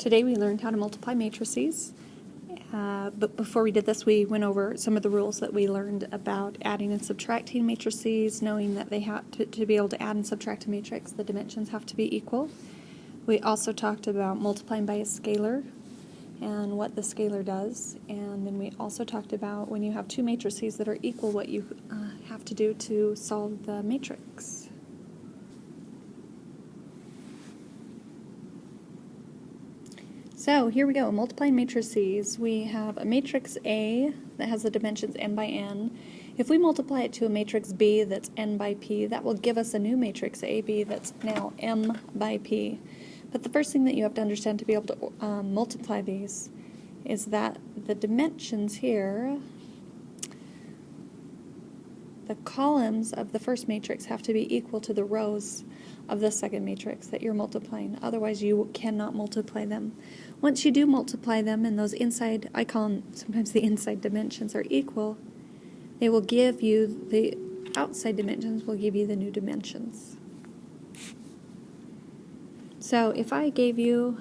Today we learned how to multiply matrices, but before we did this we went over some of the rules that we learned about adding and subtracting matrices, knowing that they have to be able to add and subtract a matrix, the dimensions have to be equal. We also talked about multiplying by a scalar and what the scalar does, and then we also talked about when you have two matrices that are equal, what you have to do to solve the matrix. So here we go, multiplying matrices. We have a matrix A that has the dimensions n by n. If we multiply it to a matrix B that's n by p, that will give us a new matrix AB that's now m by p. But the first thing that you have to understand to be able to multiply these is that the dimensions here, the columns of the first matrix have to be equal to the rows of the second matrix that you're multiplying. Otherwise you cannot multiply them. Once you do multiply them and those inside, I call them sometimes the inside dimensions, are equal, they will give you, the outside dimensions will give you the new dimensions. So if I gave you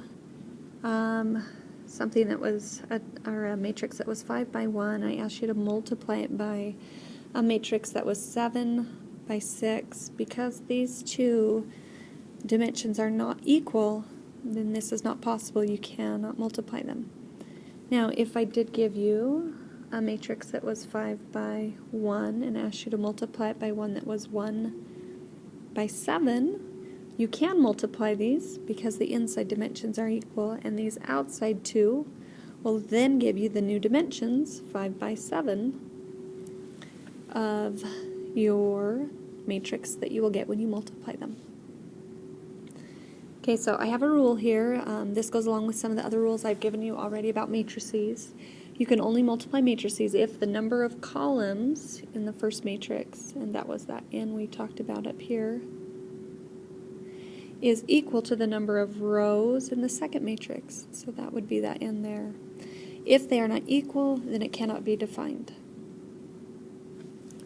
something that was, a matrix that was 5 by 1, I asked you to multiply it by a matrix that was 7 by 6, because these two dimensions are not equal, then this is not possible. You cannot multiply them. Now, if I did give you a matrix that was 5 by 1 and asked you to multiply it by one that was 1 by 7, you can multiply these because the inside dimensions are equal, and these outside two will then give you the new dimensions, 5 by 7, of your matrix that you will get when you multiply them. Okay, so I have a rule here. This goes along with some of the other rules I've given you already about matrices. You can only multiply matrices if the number of columns in the first matrix, and that was that n we talked about up here, is equal to the number of rows in the second matrix. So that would be that n there. If they are not equal, then it cannot be defined.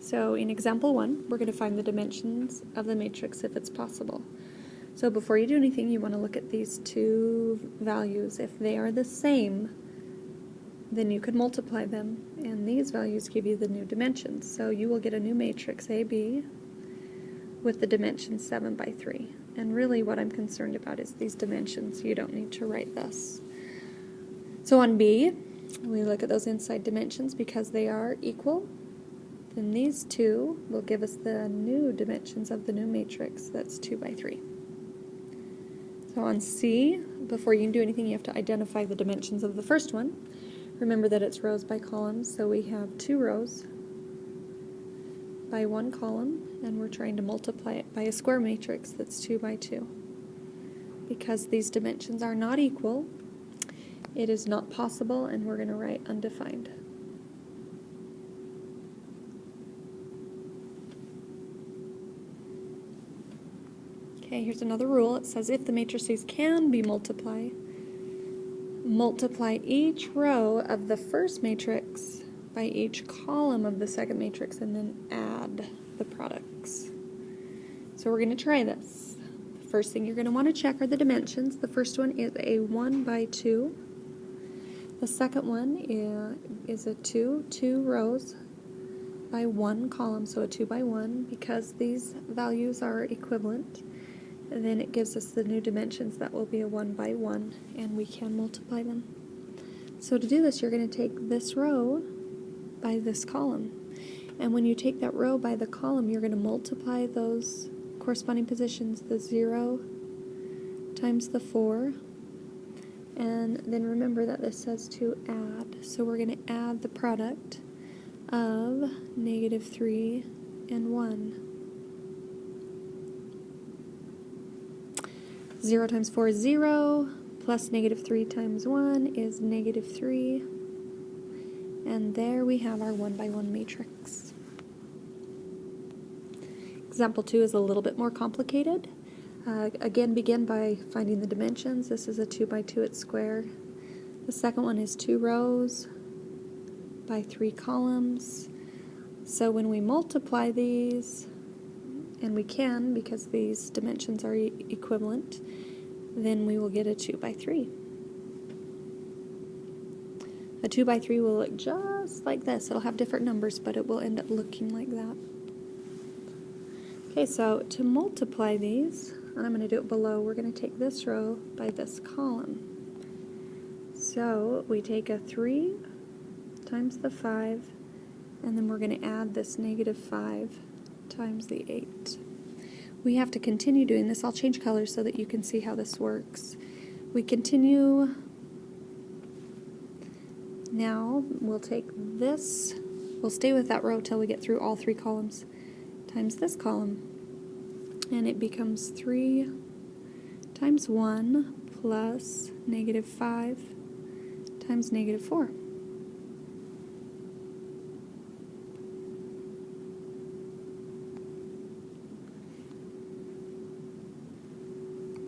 So in example 1, we're going to find the dimensions of the matrix if it's possible. So before you do anything, you want to look at these two values. If they are the same, then you could multiply them, and these values give you the new dimensions. So you will get a new matrix AB with the dimensions 7 by 3. And really what I'm concerned about is these dimensions. You don't need to write this. So on B, we look at those inside dimensions because they are equal. Then these two will give us the new dimensions of the new matrix. That's 2 by 3. So on C, before you can do anything, you have to identify the dimensions of the first one. Remember that it's rows by columns, so we have 2 rows by 1 column, and we're trying to multiply it by a square matrix that's 2 by 2. Because these dimensions are not equal, it is not possible, and we're going to write undefined. Okay, here's another rule. It says if the matrices can be multiplied, multiply each row of the first matrix by each column of the second matrix and then add the products. So we're going to try this. The first thing you're going to want to check are the dimensions. The first one is a 1 by 2. The second one is a 2 rows by 1 column, so a 2 by 1. Because these values are equivalent, and then it gives us the new dimensions. That will be a 1 by 1, and we can multiply them. So to do this, you're going to take this row by this column. And when you take that row by the column, you're going to multiply those corresponding positions, the 0 times the 4. And then remember that this says to add. So we're going to add the product of -3 and 1. 0 times 4 is 0, plus -3 times 1 is -3, and there we have our 1 by 1 matrix. Example 2 is a little bit more complicated. Again, begin by finding the dimensions. This is a 2 by 2, it's square. The second one is 2 rows by 3 columns. So when we multiply these, and we can because these dimensions are equivalent, then we will get a 2 by 3. A 2 by 3 will look just like this. It'll have different numbers, but it will end up looking like that. Okay, so to multiply these, and I'm going to do it below, we're going to take this row by this column. So we take a 3 times the 5, and then we're going to add this -5 times the 8. We have to continue doing this. I'll change colors so that you can see how this works. We continue. Now we'll take this, we'll stay with that row till we get through all 3 columns, times this column. And it becomes 3 times 1 plus -5 times -4.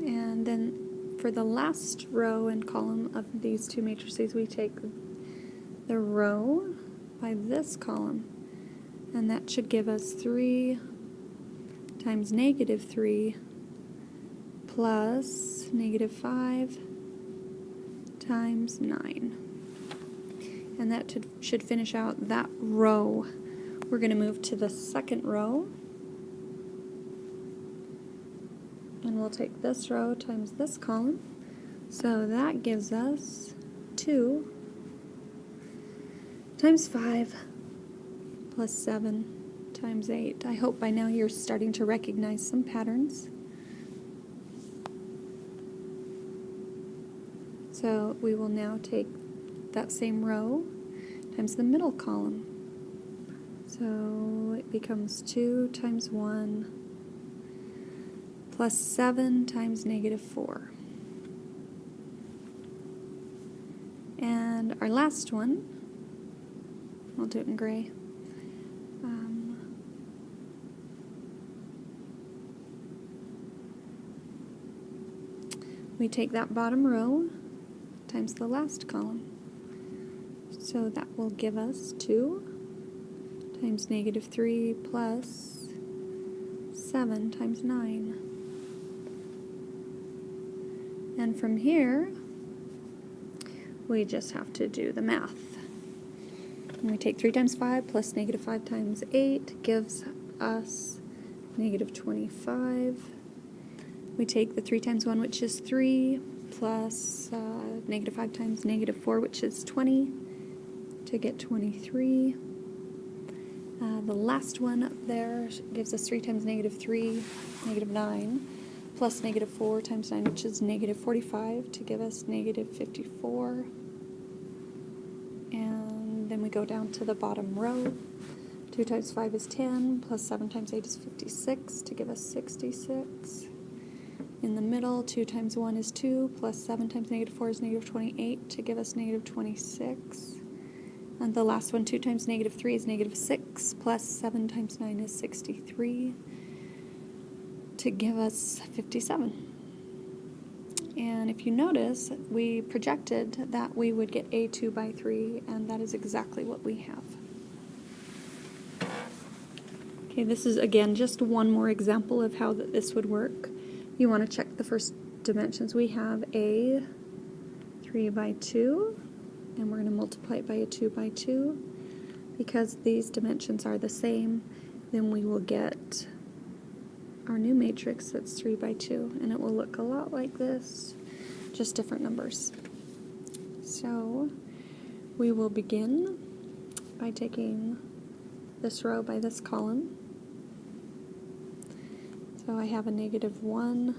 And then for the last row and column of these 2 matrices, we take the row by this column, and that should give us 3 times -3 plus -5 times 9. And that should finish out that row. We're going to move to the second row, and we'll take this row times this column. So that gives us 2 times 5 plus 7 times 8. I hope by now you're starting to recognize some patterns. So we will now take that same row times the middle column. So it becomes 2 times 1 plus 7 times -4. And our last one, I'll do it in gray. We take that bottom row times the last column. So that will give us 2 times -3 plus 7 times 9. And from here, we just have to do the math. And we take 3 times 5 plus -5 times 8 gives us -25. We take the 3 times 1, which is 3, plus -5 times -4, which is 20, to get 23. The last one up there gives us 3 times -3, -9, plus -4 times 9, which is -45, to give us -54. And then we go down to the bottom row. 2 times 5 is 10, plus 7 times 8 is 56, to give us 66. In the middle, 2 times 1 is 2, plus 7 times -4 is -28, to give us -26. And the last one, 2 times -3 is -6, plus 7 times 9 is 63, to give us 57. And if you notice, we projected that we would get a 2 by 3, and that is exactly what we have. Okay, this is again just one more example of how this would work. You want to check the first dimensions. We have a 3 by 2, and we're going to multiply it by a 2 by 2. Because these dimensions are the same, then we will get our new matrix that's 3 by 2, and it will look a lot like this, just different numbers. So we will begin by taking this row by this column. So I have a -1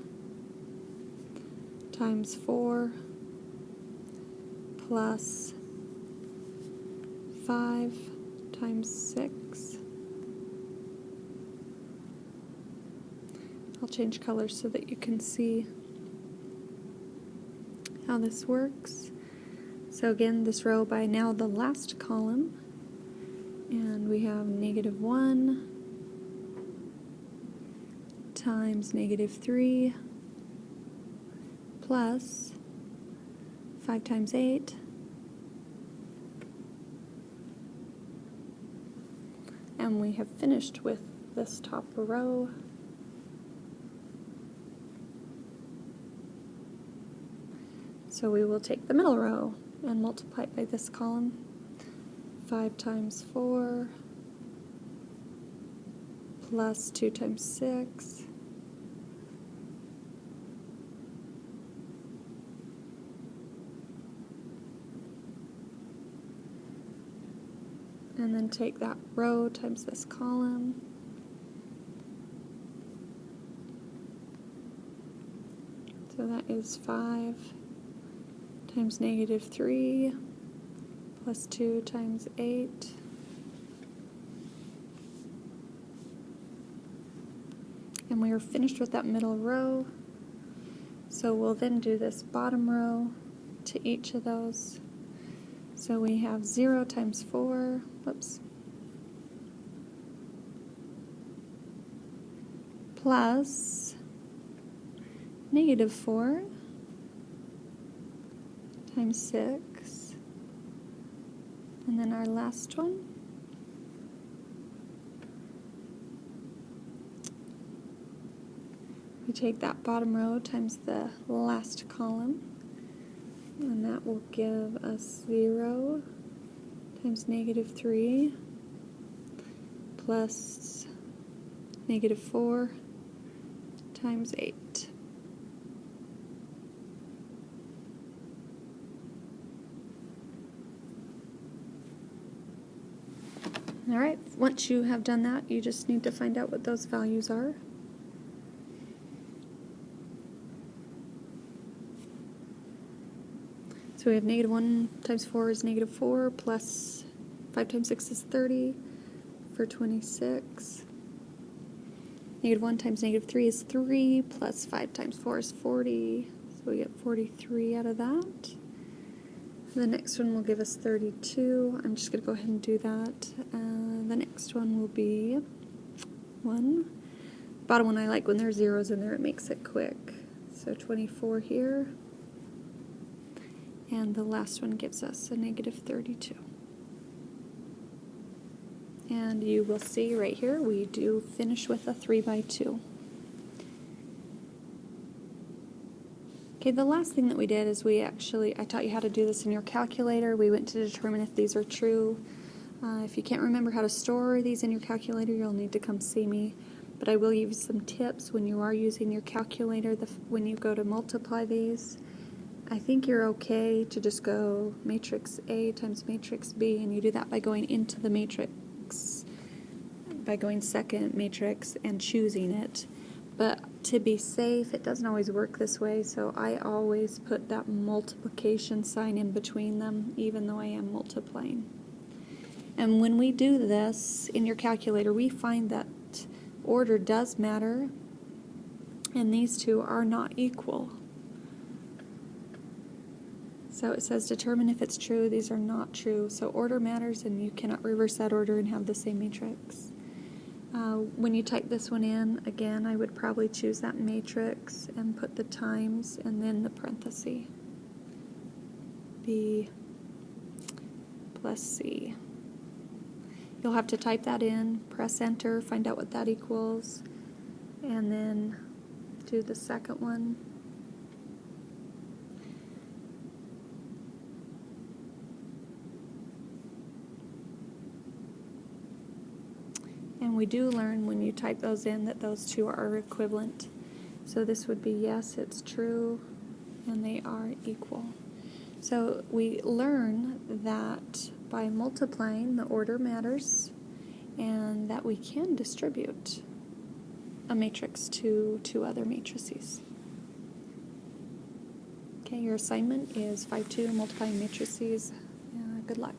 times 4 plus 5 times 6. I'll change colors so that you can see how this works. So again, this row by now the last column, and we have -1 times -3 plus 5 times 8 and we have finished with this top row. So we will take the middle row. and multiply it by this column. 5 times 4 plus 2 times 6 and then take that row times this column. So that is 5 times negative 3 plus 2 times 8. And we are finished with that middle row. So we'll then do this bottom row to each of those. So we have 0 times 4, whoops, plus negative 4 times 6, and then our last one, we take that bottom row times the last column, and that will give us 0 times negative 3 plus negative 4 times 8. Alright, once you have done that, you just need to find out what those values are. So we have negative 1 times 4 is negative 4, plus 5 times 6 is 30 for 26. Negative 1 times negative 3 is 3, plus 5 times 4 is 40, so we get 43 out of that. The next one will give us 32. I'm just going to go ahead and do that. The next one will be 1. Bottom one I like when there are zeros in there, it makes it quick. So 24 here. And the last one gives us a negative 32. And you will see right here we do finish with a 3 by 2. Okay, the last thing that we did is I taught you how to do this in your calculator. We went to determine if these are true. If you can't remember how to store these in your calculator, you'll need to come see me. But I will give you some tips when you are using your calculator, when you go to multiply these. I think you're okay to just go matrix A times matrix B, and you do that by going into the matrix, by going second matrix and choosing it. But to be safe, it doesn't always work this way, so I always put that multiplication sign in between them, even though I am multiplying. And when we do this in your calculator, we find that order does matter, and these two are not equal. So it says determine if it's true, these are not true. So order matters, and you cannot reverse that order and have the same matrix. When you type this one in, again, I would probably choose that matrix and put the times and then the parenthesis. B plus C. You'll have to type that in, press enter, find out what that equals, and then do the second one. And we do learn when you type those in that those two are equivalent. So this would be yes, it's true, and they are equal. So we learn that by multiplying, the order matters, and that we can distribute a matrix to two other matrices. Okay, your assignment is 5-2 multiplying matrices. Good luck.